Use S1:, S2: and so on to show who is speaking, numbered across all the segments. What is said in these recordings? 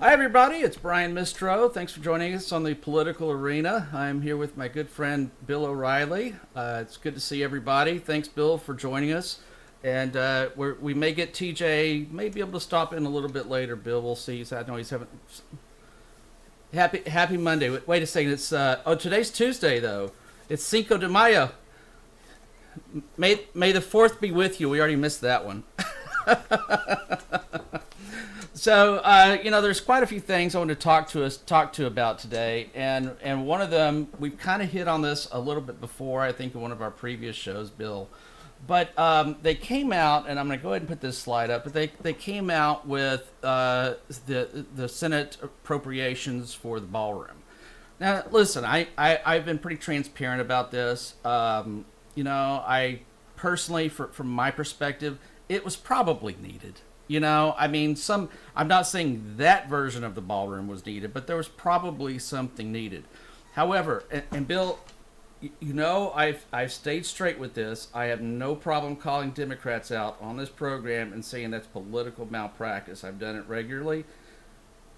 S1: Hi, everybody. It's Brian Mistro. Thanks for joining us on the political arena. I'm here with my good friend Bill O'Reilly. It's good to see everybody. Thanks, Bill, for joining us. And we may get TJ, may be able to stop in a little bit later. Bill, we'll see. I know he's having happy Monday. Wait a second. It's today's Tuesday though. It's Cinco de Mayo. May the 4th be with you. We already missed that one. So, there's quite a few things I want to talk to about today, and one of them, we've kind of hit on this a little bit before, I think in one of our previous shows, Bill, but they came out, and I'm going to go ahead and put this slide up, but they came out with the Senate appropriations for the ballroom. Now, listen, I've been pretty transparent about this. I personally, from my perspective, it was probably needed. I'm not saying that version of the ballroom was needed, but there was probably something needed. However, and Bill, I've stayed straight with this. I have no problem calling Democrats out on this program and saying that's political malpractice. I've done it regularly.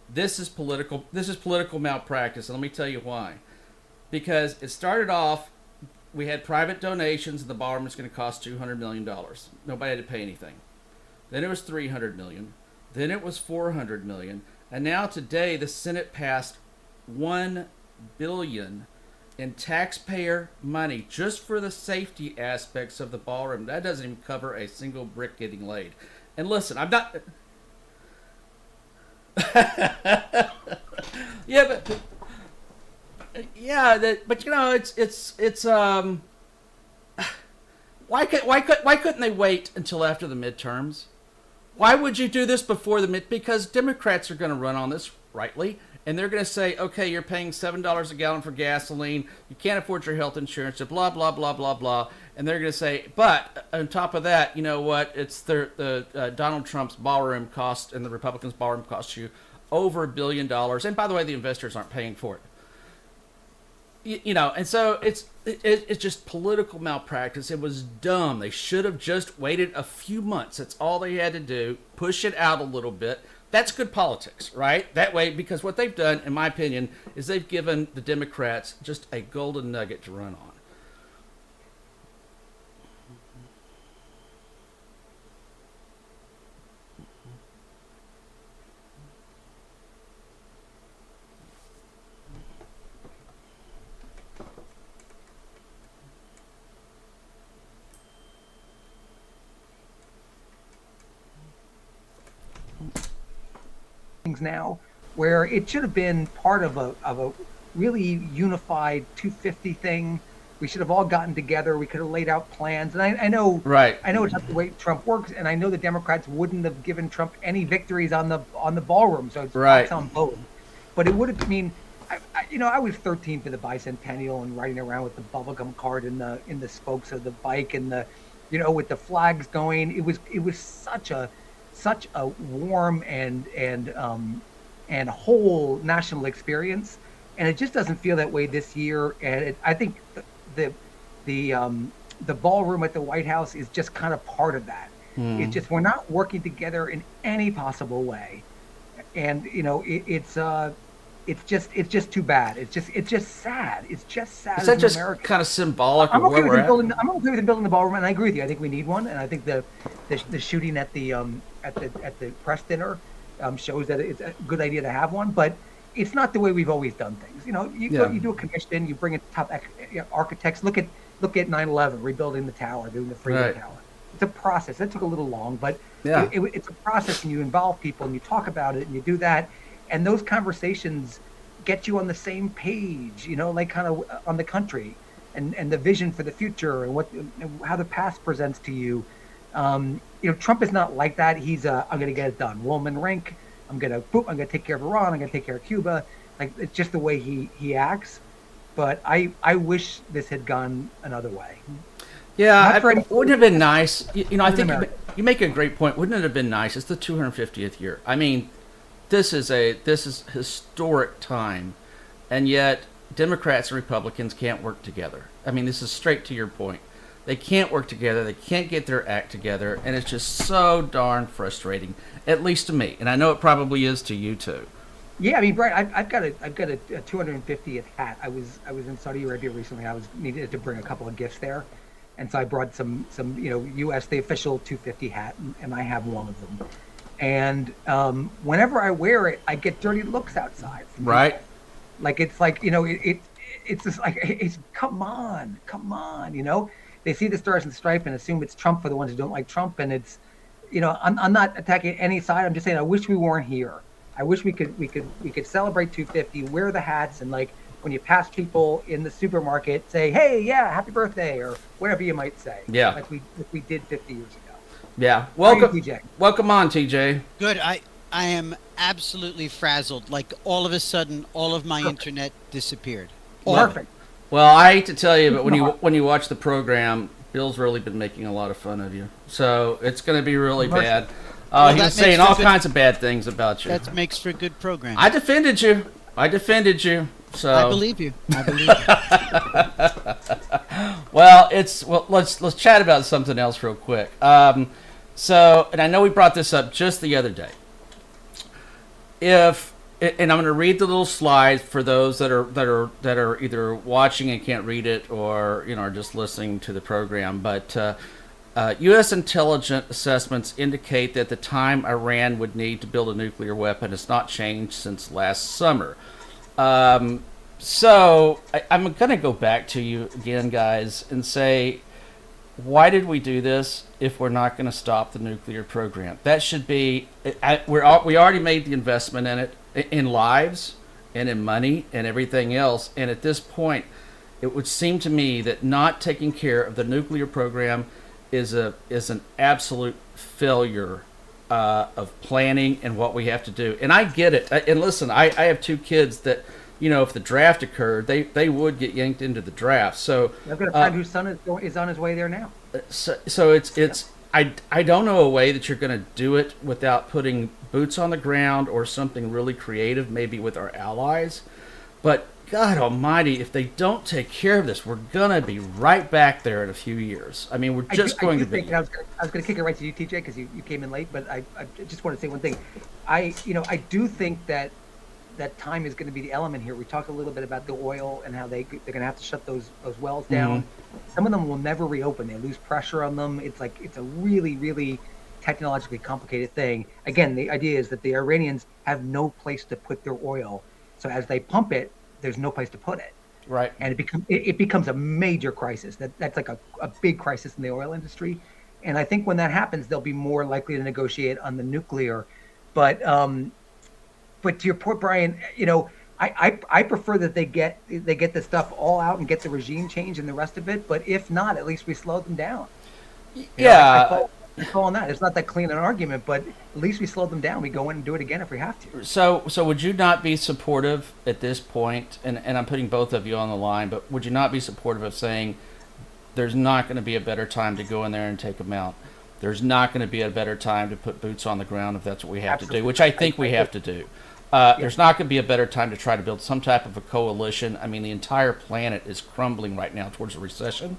S1: This is political malpractice, and let me tell you why. Because it started off, we had private donations, and the ballroom was going to cost $200 million. Nobody had to pay anything. Then it was $300 million. Then it was $400 million. And now today, the Senate passed $1 billion in taxpayer money just for the safety aspects of the ballroom. That doesn't even cover a single brick getting laid. And listen, I'm not... Why couldn't they wait until after the midterms? Why would you do this before the Because Democrats are going to run on this rightly, and they're going to say, okay, you're paying $7 a gallon for gasoline, you can't afford your health insurance, blah blah blah blah blah, and they're going to say, but on top of that, you know what? It's the Donald Trump's ballroom cost and the Republicans' ballroom cost you over $1 billion, and by the way, the investors aren't paying for it. And so it's just political malpractice. It was dumb. They should have just waited a few months. That's all they had to do. Push it out a little bit. That's good politics, right? That way, because what they've done, in my opinion, is they've given the Democrats just a golden nugget to run on.
S2: Now, where it should have been part of a really unified 250 thing. We should have all gotten together. We could have laid out plans. And I know,
S1: right?
S2: I know it's not the way Trump works, and I know the Democrats wouldn't have given Trump any victories on the ballroom. So it's
S1: right
S2: on both. But it would have. I was 13 for the bicentennial and riding around with the bubblegum cart in the spokes of the bike and with the flags going. It was such a warm and whole national experience, and it just doesn't feel that way this year. And I think the ballroom at the White House is just kind of part of that. It's just we're not working together in any possible way, and it's just too bad. It's just sad. It's just sad.
S1: Is that just American. Kind of symbolic of where we're at?
S2: I'm okay with them building the ballroom, and I agree with you. I think we need one, and I think the shooting at the press dinner shows that it's a good idea to have one, but it's not the way we've always done things. You do a commission, you bring in top architects. Look at 9/11, rebuilding the tower, doing the Freedom Tower. It's a process. That took a little long, but it's a process, and you involve people, and you talk about it, and you do that, and those conversations get you on the same page. Like kind of on the country and the vision for the future and how the past presents to you. Trump is not like that. He's I'm going to get it done. Roman Rink. I'm going to take care of Iran. I'm going to take care of Cuba. Like, it's just the way he acts. But I wish this had gone another way.
S1: Yeah, wouldn't it have been nice? I think you make a great point. Wouldn't it have been nice? It's the 250th year. I mean, this is historic time, and yet Democrats and Republicans can't work together. I mean, this is straight to your point. They can't work together. They can't get their act together, and it's just so darn frustrating, at least to me. And I know it probably is to you too.
S2: Yeah, I mean, Brian, I've got a 250th hat. I was in Saudi Arabia recently. I was needed to bring a couple of gifts there, and so I brought some U.S. the official 250 hat, and I have one of them. And whenever I wear it, I get dirty looks outside from
S1: Right.
S2: people. Like it's like it's just like it's come on, They see the stars and stripe and assume it's Trump for the ones who don't like Trump, and it's I'm not attacking any side. I'm just saying I wish we weren't here. I wish we could celebrate 250, wear the hats, and like when you pass people in the supermarket, say, "Hey, yeah, happy birthday," or whatever you might say.
S1: Yeah.
S2: Like we did 50 years ago.
S1: Yeah.
S2: How are you,
S1: Welcome,
S2: TJ?
S1: welcome on, TJ.
S3: Good. I am absolutely frazzled. Like all of a sudden, all of my internet disappeared.
S2: Perfect.
S1: Well, I hate to tell you, but when you watch the program, Bill's really been making a lot of fun of you, so it's going to be really bad.
S3: Well,
S1: He
S3: that
S1: was saying
S3: makes
S1: all
S3: for good-
S1: kinds of bad things about you.
S3: That makes for good programming.
S1: I defended you. So
S3: I believe you. I believe you.
S1: Well, let's chat about something else real quick. And I know we brought this up just the other day. And I'm going to read the little slide for those that are either watching and can't read it, or are just listening to the program. But U.S. intelligence assessments indicate that the time Iran would need to build a nuclear weapon has not changed since last summer. So I'm going to go back to you again, guys, and say, why did we do this if we're not going to stop the nuclear program? That should be, we already made the investment in it, in lives and in money and everything else. And at this point, it would seem to me that not taking care of the nuclear program is an absolute failure of planning and what we have to do. And I get it. And listen, I have two kids that, if the draft occurred, they would get yanked into the draft. So
S2: I've got a friend whose son is on his way there now.
S1: so it's I don't know a way that you're going to do it without putting boots on the ground or something really creative, maybe with our allies. But God Almighty, if they don't take care of this, we're going to be right back there in a few years. I mean, we're just going to be.
S2: I was going to kick it right to you, TJ, because you came in late. But I just want to say one thing. I do think that time is going to be the element here. We talked a little bit about the oil and how they're going to have to shut those wells down. Mm-hmm. Some of them will never reopen. They lose pressure on them. It's a really, really technologically complicated thing. Again, the idea is that the Iranians have no place to put their oil. So as they pump it, there's no place to put it.
S1: Right.
S2: And it becomes a major crisis. That's like a big crisis in the oil industry. And I think when that happens, they'll be more likely to negotiate on the nuclear. But to your point, Brian, I prefer that they get the stuff all out and get the regime change and the rest of it. But if not, at least we slow them down. I fall on that. It's not that clean an argument, but at least we slow them down. We go in and do it again if we have to.
S1: So would you not be supportive at this point? And I'm putting both of you on the line, but would you not be supportive of saying there's not going to be a better time to go in there and take them out? There's not going to be a better time to put boots on the ground if that's what we have to do, which I think we have to do. There's not going to be a better time to try to build some type of a coalition. I mean, the entire planet is crumbling right now towards a recession.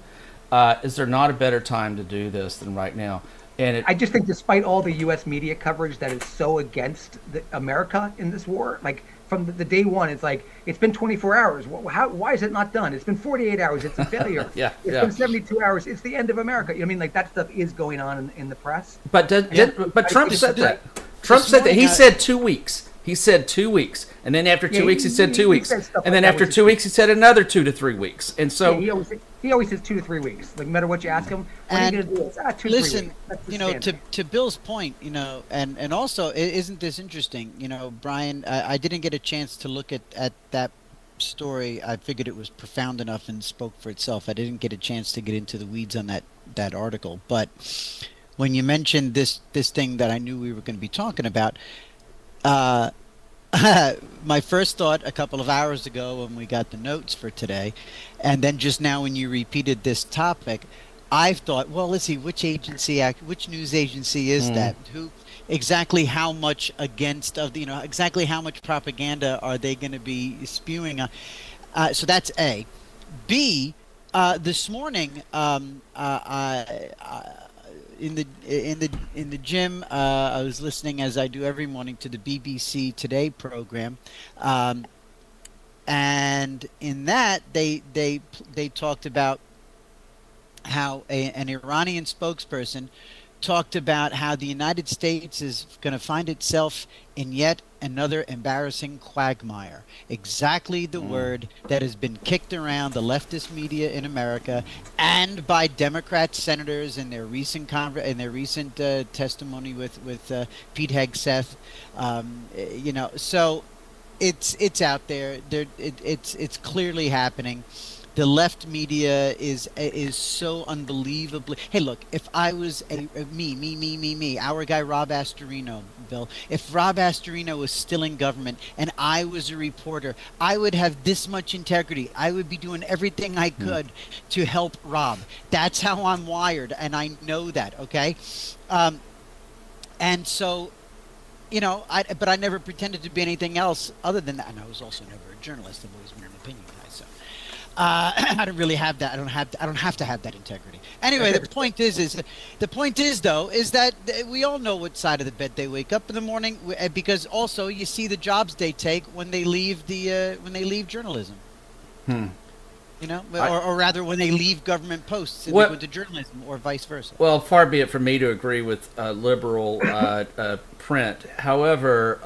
S1: Is there not a better time to do this than right now? And
S2: I just think despite all the U.S. media coverage that is so against America in this war, like from the day one, it's like, it's been 24 hours. Why is it not done? It's been 48 hours. It's a failure. It's been 72 hours. It's the end of America. Like that stuff is going on in the press.
S1: But Trump said that. Trump said that. He said 2 weeks. He said 2 weeks, and then after 2 weeks, he said 2 weeks, and then after 2 weeks, he said another 2 to 3 weeks, and so
S2: he always says 2 to 3 weeks. Like no matter what you ask him, what are you going to do? It's 2 to 3 weeks.
S3: To Bill's point, and also, isn't this interesting? Brian, I didn't get a chance to look at that story. I figured it was profound enough and spoke for itself. I didn't get a chance to get into the weeds on that article, but when you mentioned this thing that I knew we were going to be talking about. My first thought a couple of hours ago when we got the notes for today, and then just now when you repeated this topic, I've thought, well, let's see, which news agency is that? Who exactly how much exactly how much propaganda are they going to be spewing on? So that's A. B. This morning, in the gym. I was listening, as I do every morning, to the BBC Today program, and in that they talked about how an Iranian spokesperson talked about how the United States is going to find itself in yet another embarrassing quagmire. Exactly the word that has been kicked around the leftist media in America and by Democrat senators in their recent testimony with Pete Hegseth. So it's out there. It's clearly happening. The left media is so unbelievably. Hey, look! If I was me, our guy Rob Astorino, Bill. If Rob Astorino was still in government and I was a reporter, I would have this much integrity. I would be doing everything I could to help Rob. That's how I'm wired, and I know that. Okay, and so, but I never pretended to be anything else other than that. And I was also never a journalist. I've always been an opinion guy. So. I don't really have that. I don't have to have that integrity. Anyway, the point is that we all know what side of the bed they wake up in the morning, because also you see the jobs they take when they leave journalism. Or rather when they leave government posts and they go to journalism, or vice versa.
S1: Well, far be it from me to agree with liberal print. However,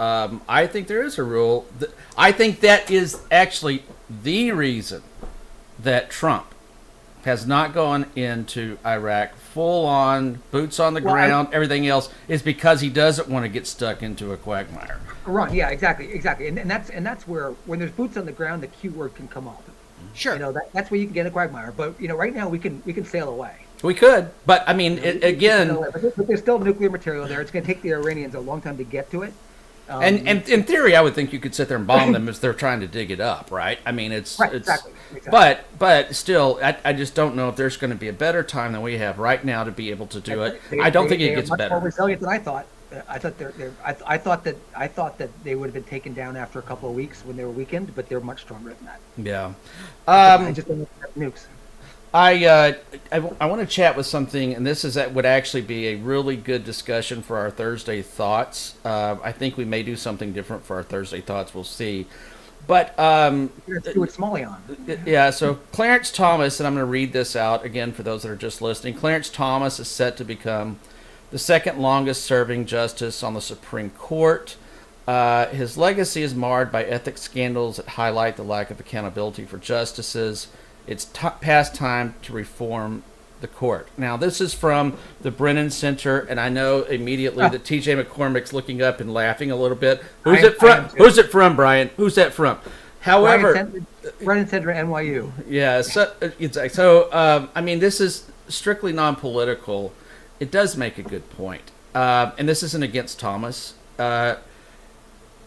S1: I think there is a rule. I think that is actually the reason that Trump has not gone into Iraq full on, boots on the ground, everything else, is because he doesn't want to get stuck into a quagmire.
S2: Right. Yeah. Exactly. And that's where, when there's boots on the ground, the Q word can come up.
S3: Sure.
S2: That's where you can get a quagmire. But right now we can sail away.
S1: We could, but I mean, again.
S2: But there's still nuclear material there. It's going to take the Iranians a long time to get to it.
S1: And in theory, I would think you could sit there and bomb them as they're trying to dig it up, right? I mean,
S2: exactly.
S1: But still, I just don't know if there's going to be a better time than we have right now to be able to do it. I don't think it gets better.
S2: They're much more resilient than I thought. I thought that they would have been taken down after a couple of weeks when they were weakened, but they're much stronger than that.
S1: Yeah.
S2: I just don't have nukes.
S1: I want to chat with something, and that would actually be a really good discussion for our Thursday thoughts. I think we may do something different for our Thursday thoughts. We'll see. But
S2: let's do it Smalley on.
S1: Yeah. So Clarence Thomas, and I'm going to read this out again for those that are just listening. Clarence Thomas is set to become the second longest serving justice on the Supreme Court. His legacy is marred by ethics scandals that highlight the lack of accountability for justices. It's past time to reform the court. Now, this is from the Brennan Center, and I know immediately that T.J. McCormick's looking up and laughing a little bit. Who's it from? Who's it from, Brian? Who's that from? However,
S2: Brennan Center, NYU.
S1: Yeah. So I mean, this is strictly non-political. It does make a good point, and this isn't against Thomas.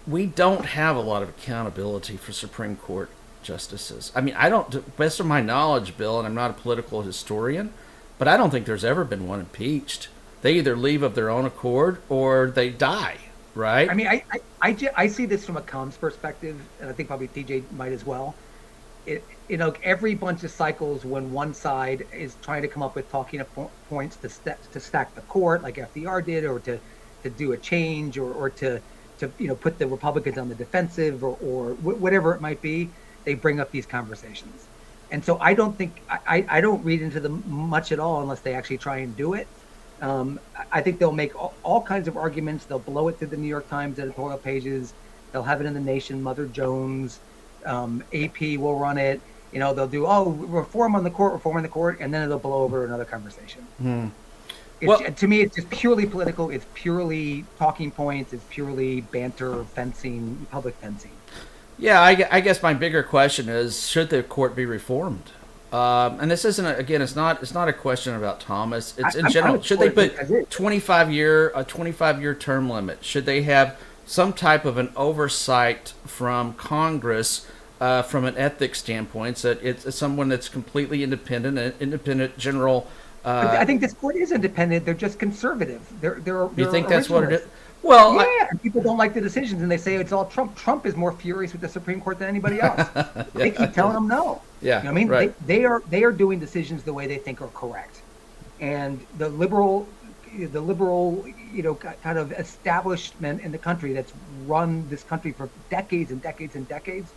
S1: We don't have a lot of accountability for Supreme Court justices. I mean, to best of my knowledge, Bill, and I'm not a political historian, but I don't think there's ever been one impeached. They either leave of their own accord or they die, right?
S2: I mean, I see this from a comms perspective, and I think probably TJ might as well. Every bunch of cycles when one side is trying to come up with talking points to stack the court, like FDR did, or to do a change, or to put the Republicans on the defensive, or whatever it might be. They bring up these conversations. And so I don't read into them much at all unless they actually try and do it. I think they'll make all kinds of arguments. They'll blow it to the New York Times editorial pages. They'll have it in The Nation, Mother Jones, AP will run it. They'll do, reform on the court, and then it'll blow over another conversation. To me, it's just purely political. It's purely talking points. It's purely banter, fencing, public fencing.
S1: Yeah, I guess my bigger question is, should the court be reformed? And this isn't it's not a question about Thomas. It's in general. Should they put 25-year term limit? Should they have some type of an oversight from Congress from an ethics standpoint? So it's someone that's completely independent general.
S2: I think this court is independent. They're just conservative. They're
S1: you think that's what it is?
S2: Well, yeah, and people don't like the decisions, and they say it's all Trump. Trump is more furious with the Supreme Court than anybody else. They keep telling him no.
S1: Yeah,
S2: I mean,
S1: right.
S2: They are doing decisions the way they think are correct, and the liberal the liberal, kind of establishment in the country that's run this country for decades and decades and decades,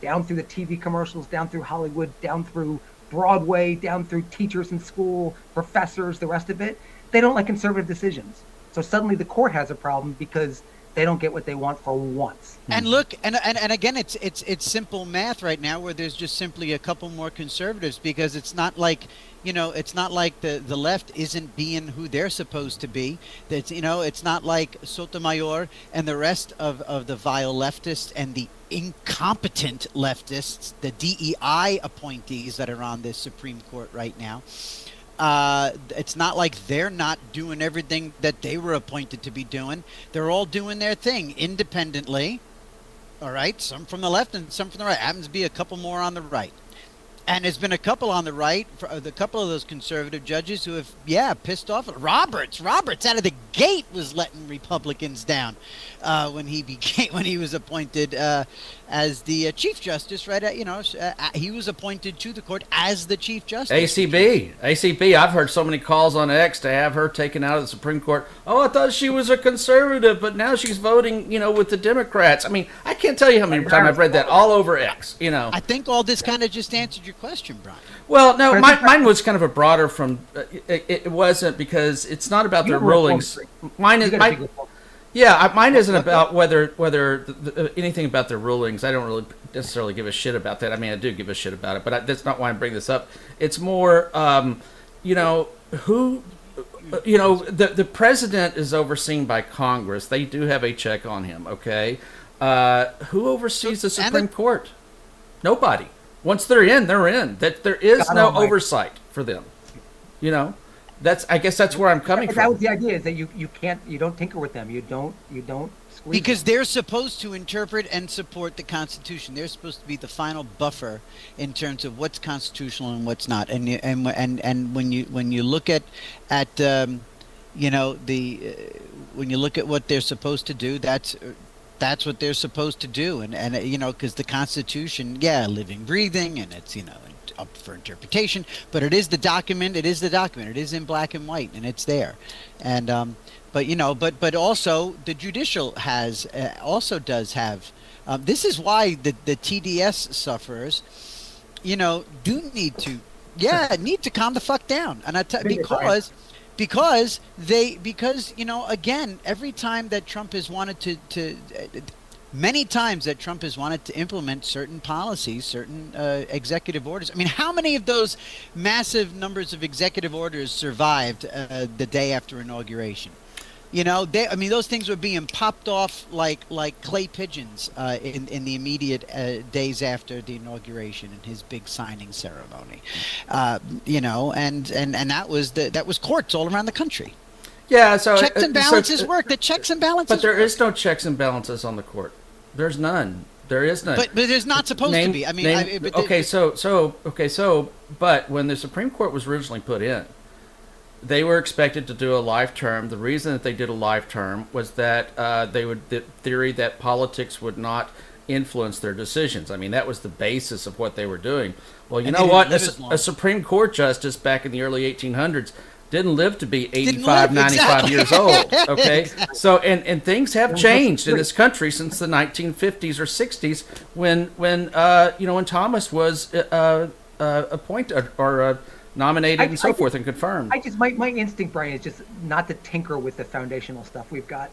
S2: down through the TV commercials, down through Hollywood, down through Broadway, down through teachers in school, professors, the rest of it, they don't like conservative decisions. So suddenly the court has a problem because they don't get what they want for once.
S3: And look, and again, it's simple math right now, where there's just simply a couple more conservatives, because it's not like, it's not like the left isn't being who they're supposed to be. That's, it's not like Sotomayor and the rest of the vile leftists and the incompetent leftists, the DEI appointees that are on this Supreme Court right now. It's not like they're not doing everything that they were appointed to be doing. They're all doing their thing independently. All right, some from the left and some from the right. Happens to be a couple more on the right. And there's been a couple on the right, a couple of those conservative judges who have, pissed off. Roberts out of the gate was letting Republicans down when he was appointed as the Chief Justice. Right? He was appointed to the court as the Chief Justice.
S1: ACB. I've heard so many calls on X to have her taken out of the Supreme Court. Oh, I thought she was a conservative, but now she's voting, with the Democrats. I mean, I can't tell you how many times I've read that all over X.
S3: I think all this kind of just answered your question, Brian.
S1: Well, no, mine was kind of a broader from. It wasn't, because it's not about their rulings. Mine isn't about whether anything about their rulings. I don't really necessarily give a shit about that. I mean, I do give a shit about it, but that's not why I'm bringing this up. It's more, who. The president is overseen by Congress. They do have a check on him. Okay, who oversees the Supreme Court? Nobody. Once they're in, they're in. That there is no oversight for them. I guess that's where I'm coming from.
S2: That was the idea, is that you don't tinker with them. You don't squeeze
S3: because
S2: them.
S3: They're supposed to interpret and support the Constitution. They're supposed to be the final buffer in terms of what's constitutional and what's not. And when you look at when you look at what they're supposed to do, that's what they're supposed to do, and because the Constitution, living, breathing, and it's up for interpretation, but it is the document. It is in black and white, and it's there, and but also the judicial does have. This is why the TDS sufferers, do need to calm the fuck down, and because again, every time that Trump has wanted many times that Trump has wanted to implement certain policies, certain executive orders. I mean, how many of those massive numbers of executive orders survived the day after inauguration? Those things were being popped off like clay pigeons in the immediate days after the inauguration and his big signing ceremony. And that was courts all around the country.
S1: Yeah, so
S3: checks and balances work. The checks and balances.
S1: But there is no checks and balances on the court. There's none. There is none.
S3: But there's not supposed to be. I mean,
S1: but when the Supreme Court was originally put in, they were expected to do a life term. The reason that they did a life term was that the theory that politics would not influence their decisions. I mean, that was the basis of what they were doing. Well, you know what? A Supreme Court justice back in the early 1800s didn't live to be 85, 95 years old. Okay, exactly. So and things have changed in this country since the 1950s or 60s when Thomas was appointed or nominated and so forth and confirmed.
S2: My instinct, Brian, is just not to tinker with the foundational stuff we've got,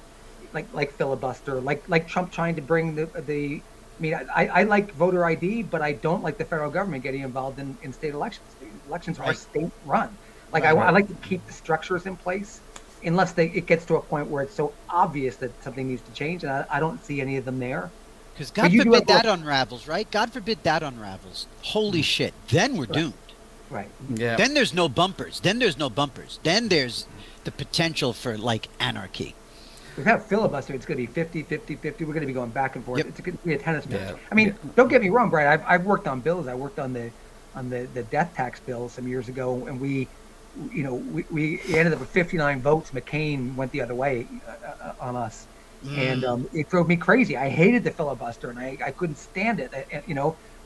S2: like filibuster, like Trump trying to bring the. I mean, I like voter ID, but I don't like the federal government getting involved in state elections. Elections are state run. I like to keep the structures in place unless it gets to a point where it's so obvious that something needs to change, and I don't see any of them there.
S3: Because God forbid that unravels, right? God forbid that unravels. Holy shit. Then we're doomed.
S2: Right.
S1: Yeah.
S3: Then there's no bumpers. Then there's the potential for, anarchy.
S2: We have filibuster. It's going to be 50, 50, 50. We're going to be going back and forth.
S3: Yep.
S2: It's going to be a tennis match.
S1: Yeah.
S2: I mean, don't get me wrong, Brian. I've worked on bills. I worked on the death tax bill some years ago, and we ended up with 59 votes. McCain went the other way on us, and it drove me crazy. I hated the filibuster, and I couldn't stand it.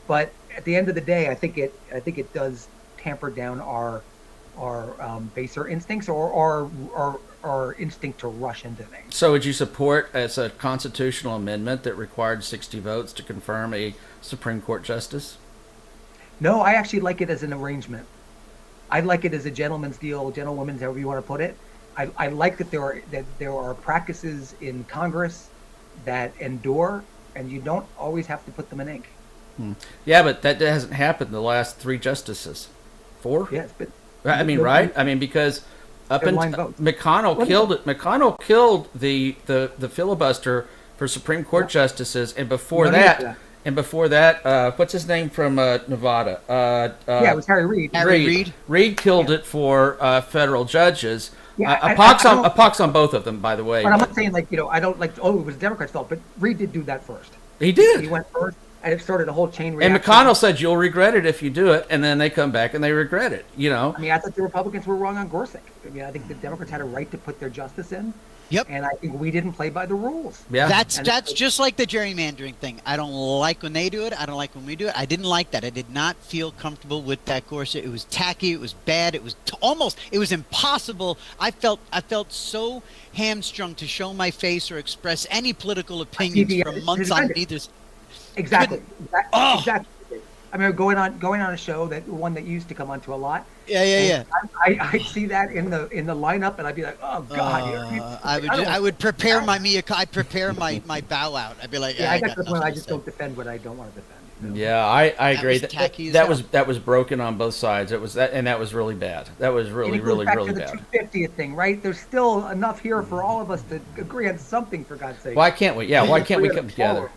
S2: But at the end of the day, I think it does tamper down our baser instincts or instinct to rush into things.
S1: So would you support as a constitutional amendment that required 60 votes to confirm a Supreme Court justice?
S2: No, I actually like it as an arrangement. I like it as a gentleman's deal, gentlewoman's, however you want to put it. I like that there are practices in Congress that endure, and you don't always have to put them in ink.
S1: Yeah, but that hasn't happened the last 3 justices. 4?
S2: Yes, but
S1: I mean, right? I mean, because up until McConnell killed it. McConnell killed the filibuster for Supreme Court justices, and before that, what's his name from Nevada?
S2: Yeah, it was Harry Reid.
S1: Reid killed it for federal judges.
S2: Yeah,
S1: a pox on both of them, by the way.
S2: But I'm not saying I don't like. Oh, it was the Democrats' fault, but Reid did do that first.
S1: He did.
S2: He went first, and it started a whole chain reaction.
S1: And McConnell said, "You'll regret it if you do it," and then they come back and they regret it.
S2: I mean, I thought the Republicans were wrong on Gorsuch. I mean, I think the Democrats had a right to put their justice in.
S3: Yep.
S2: And I think we didn't play by the rules.
S1: Yeah.
S3: That's just like the gerrymandering thing. I don't like when they do it. I don't like when we do it. I didn't like that. I did not feel comfortable with that Gorsuch. It was tacky. It was bad. It was it was impossible. I felt so hamstrung to show my face or express any political opinions for months on either.
S2: Exactly. Exactly. I remember going on a show one that used to come onto a lot.
S3: Yeah.
S2: I'd see that in the lineup, and I'd be like, oh God.
S3: I would prepare I'd prepare my bow out. I'd be like,
S2: I got to the point I just don't defend what I don't want to defend.
S1: Yeah, I agree. That was broken on both sides. It was that, and that was really bad. That was really bad.
S2: The 250th thing, right? There's still enough here for all of us to agree on something, for God's sake.
S1: Why can't we? Yeah, why can't we come together?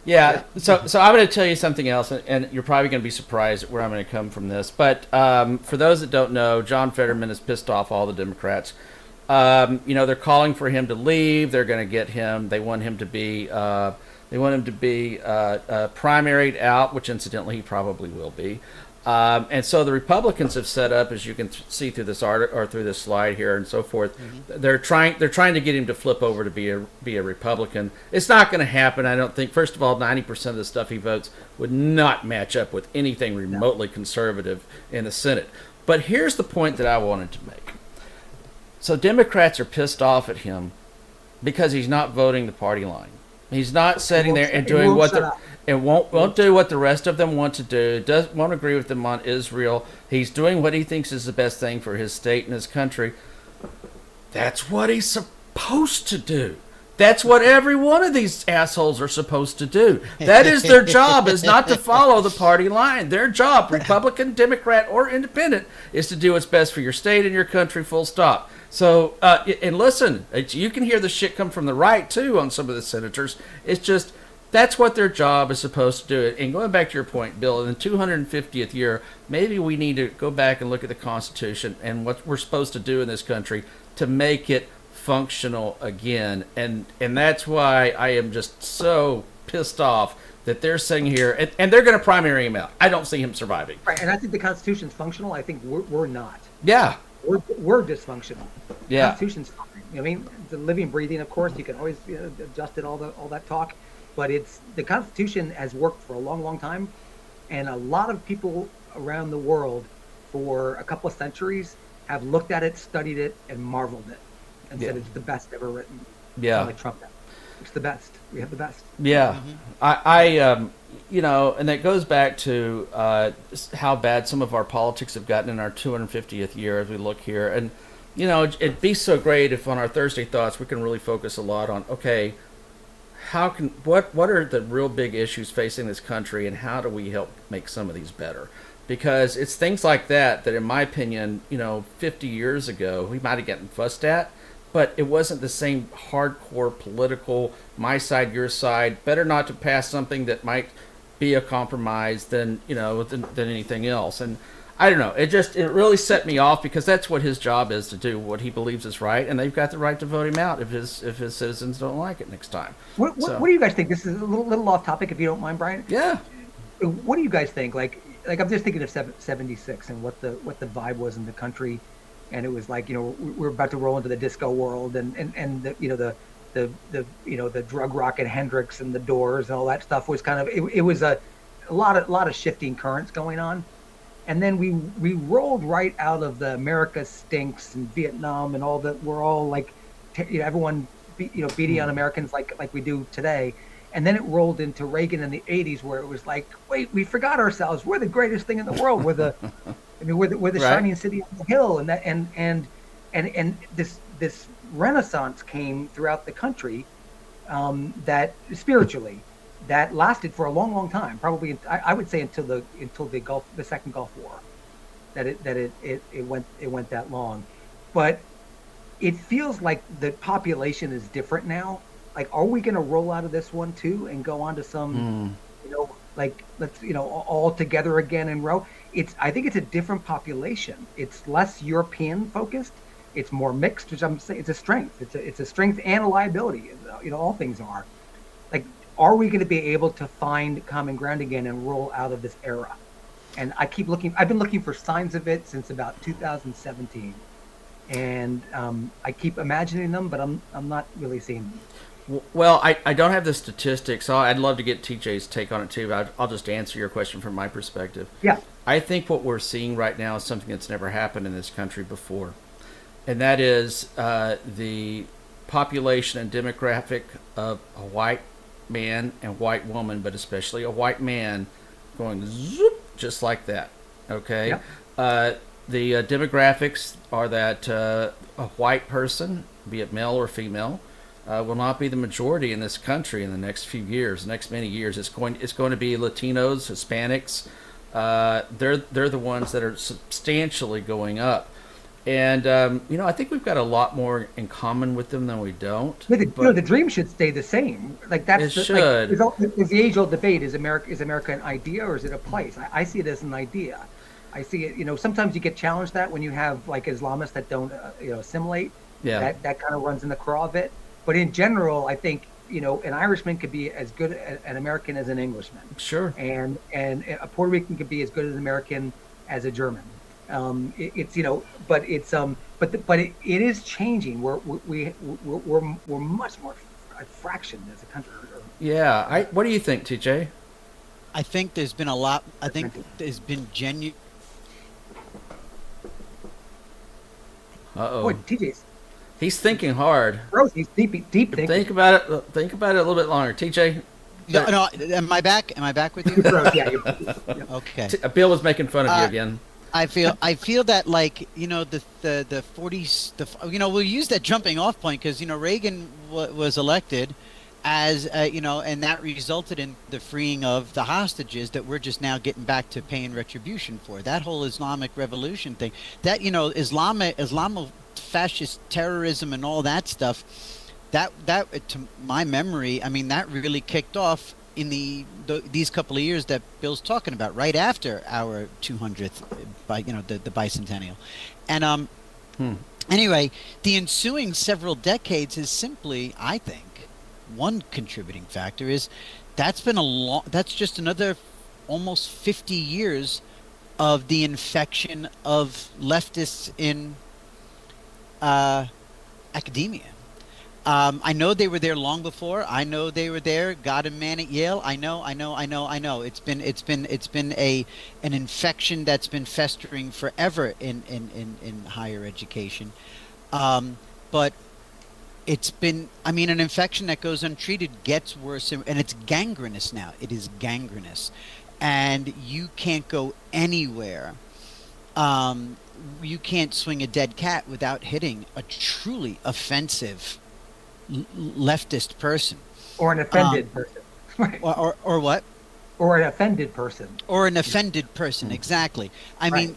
S1: Yeah, so I'm going to tell you something else, and you're probably going to be surprised at where I'm going to come from this. But for those that don't know, John Fetterman has pissed off all the Democrats. They're calling for him to leave. They're going to get him. They want him to be. Primaried out, which incidentally he probably will be. And so the Republicans have set up, as you can see through this article or through this slide here and so forth. Mm-hmm. They're trying to get him to flip over to be a Republican. It's not going to happen, I don't think. First of all, 90% of the stuff he votes would not match up with anything remotely conservative in the Senate. But here's the point that I wanted to make. So Democrats are pissed off at him because he's not voting the party line. He's not sitting there and doing won't do what the rest of them want to do. Won't agree with them on Israel. He's doing what he thinks is the best thing for his state and his country. That's what he's supposed to do. That's what every one of these assholes are supposed to do. That is their job, is not to follow the party line. Their job, Republican, Democrat, or Independent, is to do what's best for your state and your country, full stop. So, and listen, you can hear the shit come from the right, too, on some of the senators. It's just, that's what their job is supposed to do. And going back to your point, Bill, in the 250th year, maybe we need to go back and look at the Constitution and what we're supposed to do in this country to make it functional again. And that's why I am just so pissed off that they're sitting here, and they're going to primary him out. I don't see him surviving.
S2: Right, and I think the Constitution's functional. I think we're not.
S1: Yeah.
S2: We're dysfunctional.
S1: Yeah.
S2: The Constitution's fine. I mean, the living, breathing, of course, you can always adjust it, all that talk. But the Constitution has worked for a long, long time. And a lot of people around the world for a couple of centuries have looked at it, studied it, and marveled it. And said it's the best ever written.
S1: Yeah.
S2: Like Trump. It's the best. We have the best.
S1: Yeah. Mm-hmm. And that goes back to how bad some of our politics have gotten in our 250th year as we look here. And, it'd be so great if on our Thursday Thoughts we can really focus a lot on, okay, what are the real big issues facing this country, and how do we help make some of these better? Because it's things like that in my opinion, 50 years ago, we might have gotten fussed at, but it wasn't the same hardcore political, my side, your side, better not to pass something that might be a compromise than anything else. And I don't know, it really set me off, because that's what his job is, to do what he believes is right, and they've got the right to vote him out if his citizens don't like it next time.
S2: What do you guys think? This is a little off topic, if you don't mind, Brian.
S1: Yeah.
S2: What do you guys think? Like I'm just thinking of 76 and what the vibe was in the country, and it was like, we're about to roll into the disco world, and the drug rocket Hendrix and the Doors and all that stuff was kind of, it was a lot of shifting currents going on. and then we rolled right out of the America stinks and Vietnam and all that. We're all like, everyone, beating on Americans like we do today. And then it rolled into Reagan in the '80s, where it was like, wait, we forgot ourselves. We're the greatest thing in the world. We're the, we're the
S1: Right.
S2: shining city on the hill, and that and this renaissance came throughout the country, that spiritually, that lasted for a long, long time. Probably, I would say until the second Gulf War, that it went that long, but it feels like the population is different now. Like, are we going to roll out of this one too and go on to some, like, let's, all together again in row? I think it's a different population. It's less European focused. It's more mixed, which I'm saying it's a strength. It's a strength and a liability. All things are. Like, are we going to be able to find common ground again and roll out of this era? And I've been looking for signs of it since about 2017. And I keep imagining them, but I'm not really seeing them.
S1: Well, I don't have the statistics, so I'd love to get TJ's take on it too, but I'll just answer your question from my perspective.
S2: Yeah.
S1: I think what we're seeing right now is something that's never happened in this country before, and that is the population and demographic of a white man and white woman, but especially a white man, going zoop, just like that. Okay?
S2: Yep.
S1: The demographics are that a white person, be it male or female, will not be the majority in this country in the next few years, next many years. It's going to be Latinos, Hispanics. They're the ones that are substantially going up, and I think we've got a lot more in common with them than we don't.
S2: But the dream should stay the same. Like, that's
S1: it should.
S2: Is the age-old debate: is America an idea or is it a place? I see it as an idea. I see it. Sometimes you get challenged that when you have like Islamists that don't assimilate.
S1: Yeah.
S2: That kind of runs in the craw of it. But in general, I think, an Irishman could be as good an American as an Englishman.
S1: Sure.
S2: And a Puerto Rican could be as good as an American as a German. But it is changing. We're much more a fraction as a country.
S1: Yeah. What do you think, TJ?
S3: I think there's been a lot. I think there's been genuine.
S1: Uh-oh.
S2: Boy, TJ's.
S1: He's thinking hard.
S2: Bro, he's deep thinking.
S1: Think about it. Think about it a little bit longer, TJ.
S3: No. Am I back? Am I back with you?
S2: Yeah.
S3: Okay.
S1: Bill was making fun of you again.
S3: I feel that, like, the 40s, we'll use that jumping off point because Reagan was elected as and that resulted in the freeing of the hostages that we're just now getting back to paying retribution for. That whole Islamic revolution thing, that Islamo fascist terrorism and all that stuff, that to my memory, I mean, that really kicked off in these couple of years that Bill's talking about, right after our 200th the bicentennial. And anyway, the ensuing several decades is simply, I think, one contributing factor is that's just another almost 50 years of the infection of leftists in academia. I know they were there long before. I know they were there. Got a man at Yale. I know. It's been an infection that's been festering forever in higher education. But it's been, an infection that goes untreated gets worse, and it's gangrenous now. It is gangrenous, and you can't go anywhere. You can't swing a dead cat without hitting a truly offensive leftist person,
S2: or an offended person, right?
S3: Or what?
S2: Or an offended person.
S3: Or an offended person, exactly. I mean,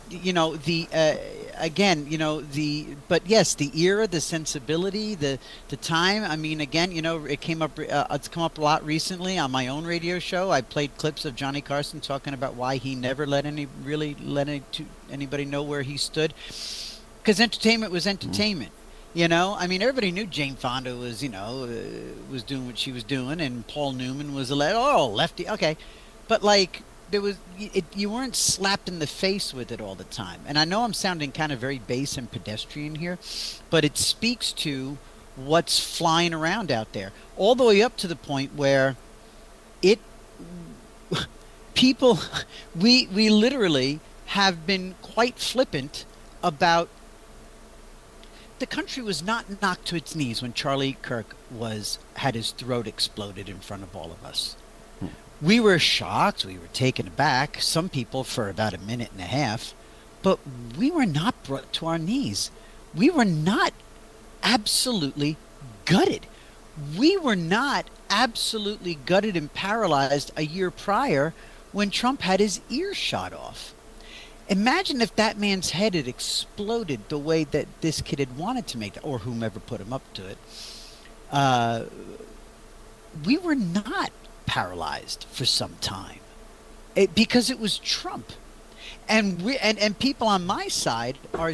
S3: but yes, the era, the sensibility, the time. I mean, again, it came up. It's come up a lot recently on my own radio show. I played clips of Johnny Carson talking about why he never let anybody know where he stood, because entertainment was entertainment. Everybody knew Jane Fonda was, was doing what she was doing, and Paul Newman was lefty. Okay. But, like, you weren't slapped in the face with it all the time. And I know I'm sounding kind of very base and pedestrian here, but it speaks to what's flying around out there. All the way up to the point where we literally have been quite flippant about the country was not knocked to its knees when Charlie Kirk had his throat exploded in front of all of us. We were shocked, we were taken aback, some people for about a minute and a half, but we were not brought to our knees. We were not absolutely gutted. We were not absolutely gutted and paralyzed a year prior when Trump had his ear shot off. Imagine if that man's head had exploded the way that this kid had wanted to make that, or whomever put him up to it. We were not paralyzed for some time because it was Trump. And people on my side are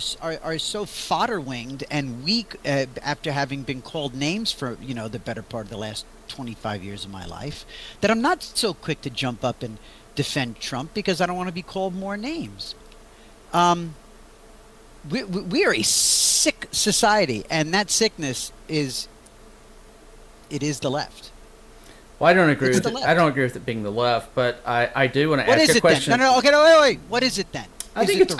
S3: so fodder-winged and weak after having been called names for the better part of the last 25 years of my life that I'm not so quick to jump up and defend Trump because I don't want to be called more names. We are a sick society, and that sickness is the left.
S1: Well, I don't agree with it. I don't agree with it being the left, but I do want to
S3: What
S1: ask
S3: is
S1: a
S3: it
S1: question.
S3: then? No, okay, no, wait. What is it then?
S1: I think it's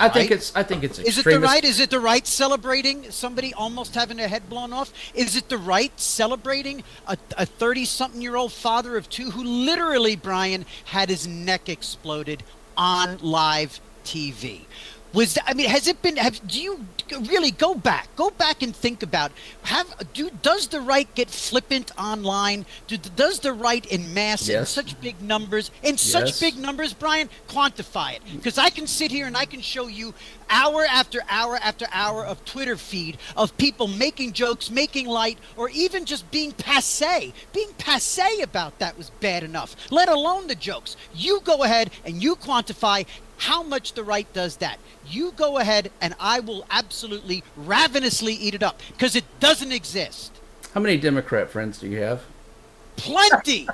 S1: extremist.
S3: Is it the right? Is it the right celebrating somebody almost having their head blown off? Is it the right celebrating a 30-something-year-old father of two who literally, Brian, had his neck exploded on live TV? Has it been? Do you really go back and think about? Does the right get flippant online? Does the right in mass in such big numbers? Such big numbers, Brian, quantify it, because I can sit here and I can show you hour after hour after hour of Twitter feed of people making jokes, making light, or even just being passé. Being passé about that was bad enough, let alone the jokes. You go ahead and you quantify how much the right does that. You go ahead and I will absolutely ravenously eat it up because it doesn't exist.
S1: How many Democrat friends do you have?
S3: Plenty.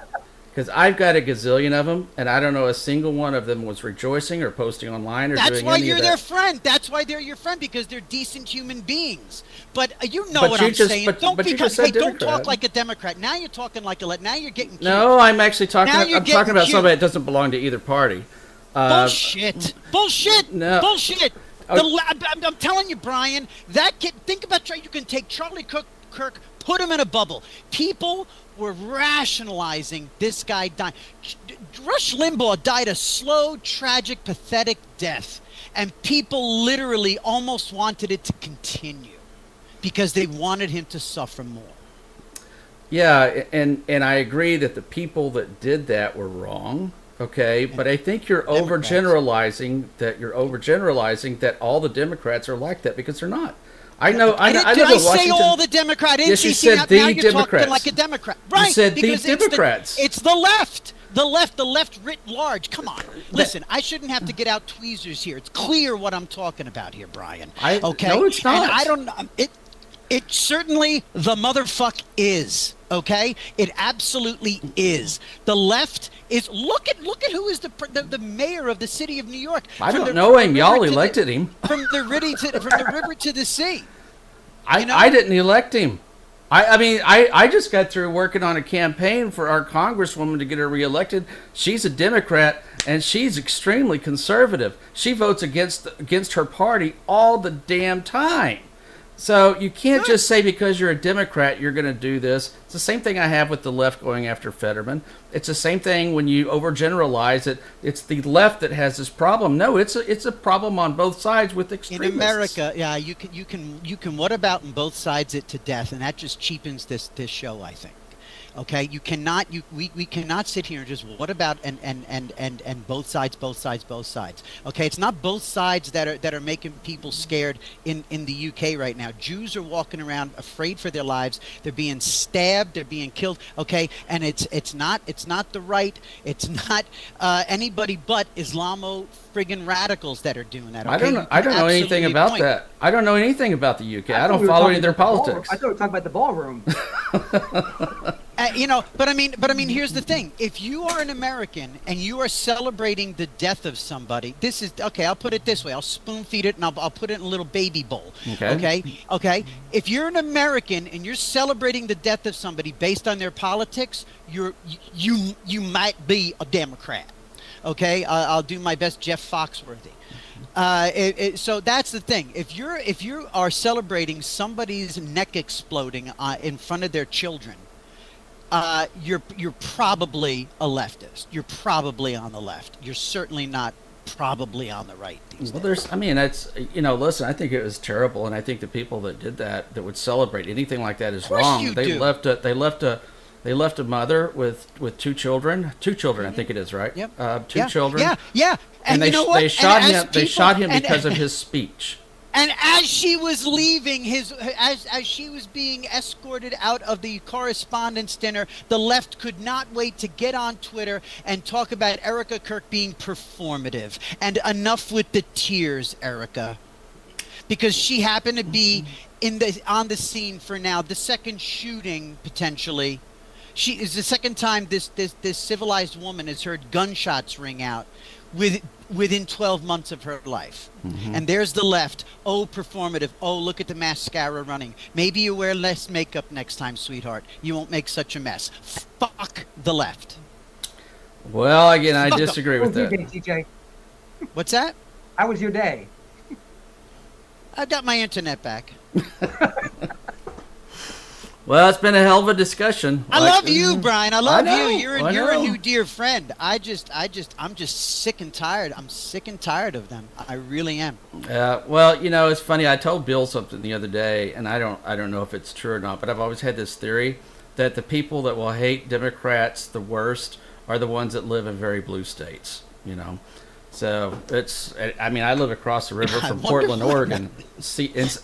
S1: Because I've got a gazillion of them, and I don't know a single one of them was rejoicing or posting online or doing any of that.
S3: That's why you're their friend. That's why they're your friend, because they're decent human beings. But what I'm saying. Don't talk like a Democrat. Now you're talking like a. Now you're getting cute.
S1: No, I'm actually talking. I'm talking about somebody that doesn't belong to either party.
S3: Bullshit.
S1: No.
S3: Bullshit. I'm telling you, Brian, that kid, think about, you can take Charlie Kirk, put him in a bubble. People were rationalizing this guy dying. Rush Limbaugh died a slow, tragic, pathetic death. And people literally almost wanted it to continue because they wanted him to suffer more.
S1: Yeah, and I agree that the people that did that were wrong. Okay, but I think you're overgeneralizing that all the Democrats are like that, because they're not. I know.
S3: Did I say all the Democrats?
S1: Yes, you said the Democrats.
S3: You're talking like a Democrat, right?
S1: You said the Democrats.
S3: It's the left. The left writ large. Come on, listen. I shouldn't have to get out tweezers here. It's clear what I'm talking about here, Brian. Okay.
S1: No, it's not.
S3: And I don't. It certainly the motherfuck is. Okay, it absolutely is. The left is. Look at who is the mayor of the city of New York.
S1: I don't know him. Y'all elected him.
S3: From the river to the sea.
S1: I didn't elect him. I just got through working on a campaign for our congresswoman to get her reelected. She's a Democrat and she's extremely conservative. She votes against her party all the damn time. So you can't just say because you're a Democrat you're going to do this. It's the same thing I have with the left going after Fetterman. It's the same thing when you overgeneralize it. It's the left that has this problem. No, it's a problem on both sides with extremists.
S3: In America, yeah, you can what about in both sides it to death, and that just cheapens this show, I think. Okay, we cannot sit here and just what about and both sides. Okay, it's not both sides that are making people scared in the UK right now. Jews are walking around afraid for their lives. They're being stabbed. They're being killed. Okay, and it's not the right. It's not anybody but Islamo friggin' radicals that are doing that. Okay?
S1: I don't know anything about that. I don't know anything about the UK. I don't follow any of their politics.
S2: I thought we were talking about the ballroom.
S3: But I mean, here's the thing: if you are an American and you are celebrating the death of somebody, this is okay. I'll put it this way: I'll spoon feed it and I'll put it in a little baby bowl. Okay. If you're an American and you're celebrating the death of somebody based on their politics, you might be a Democrat. Okay, I'll do my best, Jeff Foxworthy. So that's the thing. If you are celebrating somebody's neck exploding in front of their children, you're probably a leftist. You're probably on the left. You're certainly not probably on the right these days.
S1: That's, listen, I think it was terrible, and I think the people that did that would celebrate anything like that is wrong. They left a mother with two children, I think it is, right?
S3: Yep.
S1: Two children.
S3: Yeah.
S1: And
S3: you know what?
S1: They shot him because of his speech.
S3: And as she was leaving as she was being escorted out of the correspondence dinner, the left could not wait to get on Twitter and talk about Erica Kirk being performative. And enough with the tears, Erica, because she happened to be on the scene for now the second shooting potentially. She is the second time this civilized woman has heard gunshots ring out within 12 months of her life. Mm-hmm. And there's the left. Oh, performative. Oh, look at the mascara running. Maybe you wear less makeup next time, sweetheart. You won't make such a mess. Fuck the left.
S1: Well, again, I disagree with that.
S2: TJ?
S3: What's that?
S2: How was your day?
S3: I got my internet back.
S1: Well, it's been a hell of a discussion.
S3: I love you, Brian. I love you. You're a new dear friend. I'm just sick and tired. I'm sick and tired of them. I really am.
S1: Well, it's funny. I told Bill something the other day, and I don't know if it's true or not, but I've always had this theory that the people that will hate Democrats the worst are the ones that live in very blue states. So I live across the river from Portland, Oregon.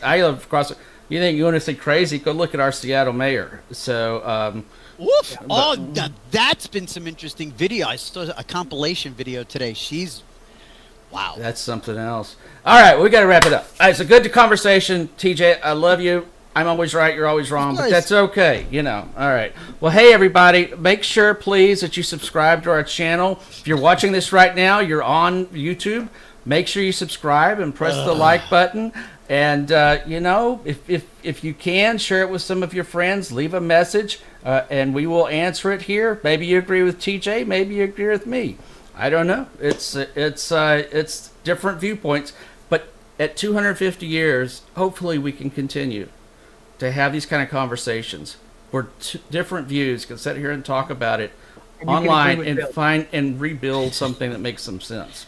S1: I live across. You think you want to say crazy? Go look at our Seattle mayor. So,
S3: woof! That's been some interesting video. I saw a compilation video today. Wow.
S1: That's something else. All right, we got to wrap it up. All right, so good conversation, TJ. I love you. I'm always right. You're always wrong, but that's okay. All right. Well, hey, everybody, make sure, please, that you subscribe to our channel. If you're watching this right now, you're on YouTube. Make sure you subscribe and press the like button. And, if you can, share it with some of your friends. Leave a message, and we will answer it here. Maybe you agree with TJ. Maybe you agree with me. I don't know. It's different viewpoints. But at 250 years, hopefully we can continue to have these kind of conversations where different views can sit here and talk about it online and find and rebuild something that makes some sense.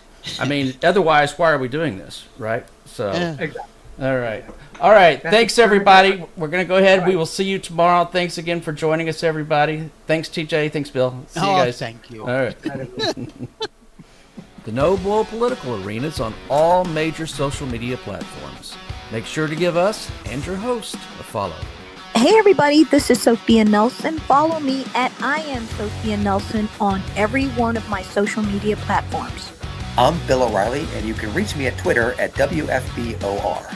S1: Otherwise, why are we doing this, right? So,
S2: Exactly.
S1: All right. Thanks, everybody. We're going to go ahead. We will see you tomorrow. Thanks again for joining us, everybody. Thanks, TJ. Thanks, Bill. See you guys.
S3: Thank you.
S1: All right. The No Bull Political Arena is on all major social media platforms. Make sure to give us and your host a follow.
S4: Hey everybody, this is Sophia Nelson. Follow me at I am Sophia Nelson on every one of my social media platforms.
S5: I'm Bill O'Reilly, and you can reach me at Twitter at WFBOR.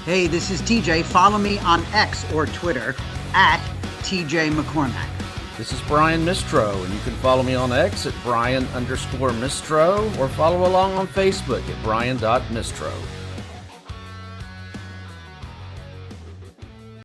S6: Hey, this is TJ. Follow me on X or Twitter at TJ McCormack.
S1: This is Brian Mistro, and you can follow me on X at Brian_Mistro or follow along on Facebook at Brian.Mistro.